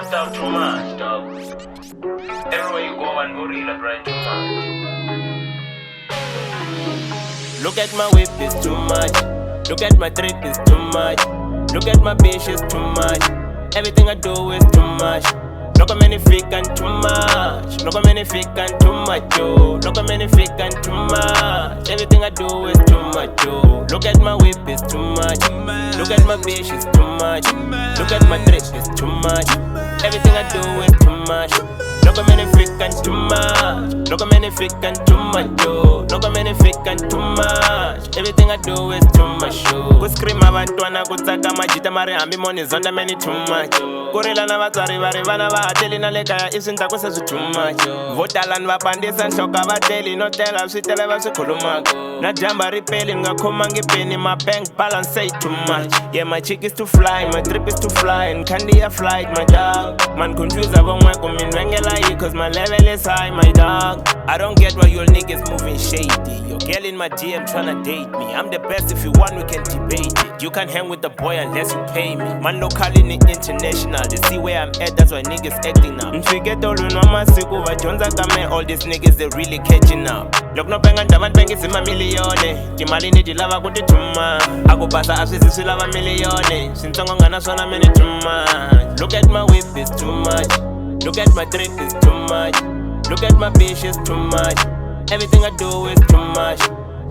yourself too much, dog. Everywhere you go and gorilla brand too much. Look at my whip, it's too much. Look at my drip, it's too much. Look at my bitch, it's too much. Everything I do is too much. Look how many fake and too much. Look how many fake and too much, yo. Look how many fake and too much. Everything I do is too much, yo. Look at my whip, it's too much. Look at my bitch, it's too much. Look at my drip, it's too much. Everything I do is too much. Look how many fake and too much. Look how many fake and too much, yo. Look how many fake and too much. Everything I do is too much, yo. Ku scream abantwana kutsaka majita mari hambi moni zonda many too much. Kurila na vatswari vari vana va hateli na le kaya iswintako se swi too much. Vo tala ni va pandisa nhloko va teli no tela swi tele va swi khulumaka. Na jamba ri peli ni nga khomangi peni, my bank balance say too much. Yeah, my chick is too fly, my drip is too fly, and candy a flight, my dog. Man confuse abangwe ku minwengela yi cause my level is high, my dog. I don't get why your niggas moving shady. Your girl in my DM tryna date me. I'm the best, if you want we can debate it. You can't hang with the boy unless you pay me. Man local in the international, they see where I'm at, that's why niggas acting up. Forget all the masiku vajonza kame, all these niggas they really catching up. Look no penga ndavan pengi sima milione. Timali ni dilava kuti tuma. Ako pasa asisi silava milione. Sintongo ngana sona mini tuma. Look at my whip, it's too much. Look at my drip, it's too much. Look at my bitch, it's too much. Everything I do is too much.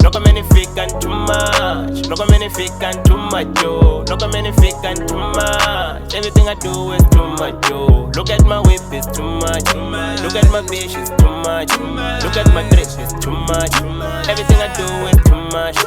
Look how many fake and too much. Look how many fake and too much, yo. Look how many fake and too much. Everything I do is too much, yo. Look at my whip, it's too much. Look at my bitch, it's too much. Look at my dress, it's too much. Everything I do is too much.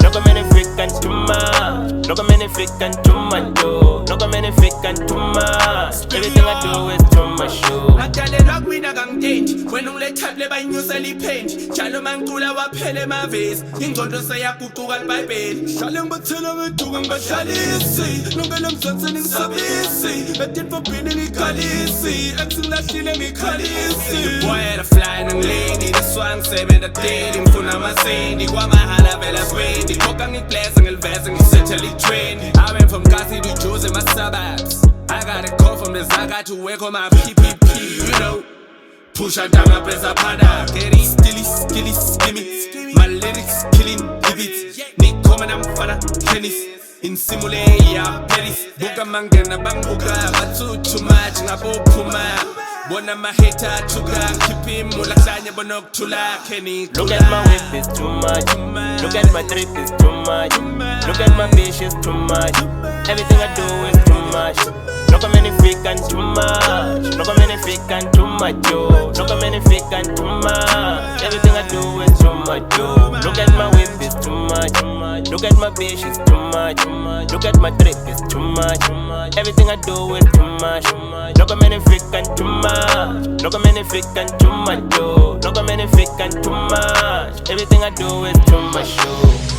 Look how many fake and too much. Look how many fake and too much, yo. Look how many fake and too much. Everything I do is too much, yo. Akadalelwa kwina kangenji wena ungilethable banyusa liphenji njalo mangicula waphele mavesi ingcondo seyaguquka libhayibheli hlale ngibathela beduka ngibahlalisi nongela mzansi ngisabisi bedinfo bhini ngikhalisi eksilahlile ngikhalisi boy at a fly nangileni niswa ngisebenza daily ngifuna amasendi kwamahala vela swendi koka ngibless ngilivese ngisethela i-trend I went from Kasi to Jose my suburbs I got a call from the Zaga to work on my PPP, you know. Push out down my press up harder. Getting skilly, skimmy. My lyrics killing divots. Nick coming, I'm fana, tennis. In simulate, yeah, Paris. Buka mangena bambuka, batu too much, ngabo puma. Bona my hater chuka, keep him mulaklanya bonok tula Kenny. Look at my whip, it's too much. Look at my drip, it's too much. Look at my bitch, it's too much. Everything I do is too much. Look how many fake and too much. Look how many fake and too much, yo. Look how many fake and too much. Everything I do is too much, yo. Look at my whip, it's too much. Look at my bitch, it's too much. Look at my drip, it's too much. Everything I do is too much. Look how many fake and too much. Look how many fake and too much, yo. Look how many fake and too much. Everything I do is too much, yo.